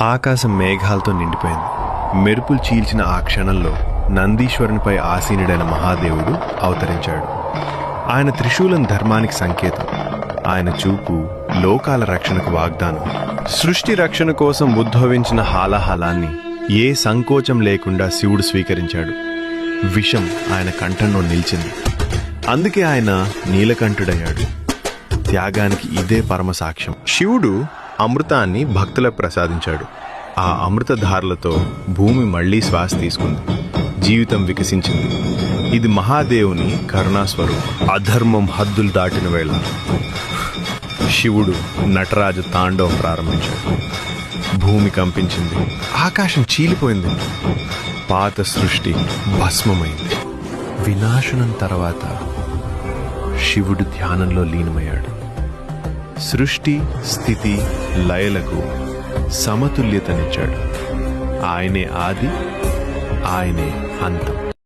ఆకాశం మేఘాలతో నిండిపోయింది. మెరుపులు చీల్చిన ఆ క్షణంలో నందీశ్వరునిపై ఆసీనుడైన మహాదేవుడు అవతరించాడు. ఆయన త్రిశూలం ధర్మానికి సంకేతం. ఆయన చూపు లోకాల రక్షణకు వాగ్దానం. సృష్టి రక్షణ కోసం ఉద్భవించిన హాలాహలాన్ని ఏ సంకోచం లేకుండా శివుడు స్వీకరించాడు. విషం ఆయన కంఠంలో నిలిచింది. అందుకే ఆయన నీలకంఠుడయ్యాడు. త్యాగానికి ఇదే పరమ సాక్ష్యం. శివుడు అమృతాన్ని భక్తులకు ప్రసాదించాడు. ఆ అమృతధారలతో భూమి మళ్లీ శ్వాస తీసుకుంది. జీవితం వికసించింది. ఇది మహాదేవుని కరుణాస్వరూపం. అధర్మం హద్దులు దాటిన వేళ శివుడు నటరాజ తాండవం ప్రారంభించాడు. భూమి కంపించింది. ఆకాశం చీలిపోయింది. పాత సృష్టి భస్మమైంది. వినాశనం తర్వాత శివుడు ధ్యానంలో లీనమయ్యాడు. సృష్టి స్థితి లయలకు సమతుల్యతనిచ్చాడు. ఆయనే ఆది, ఆయనే అంతం.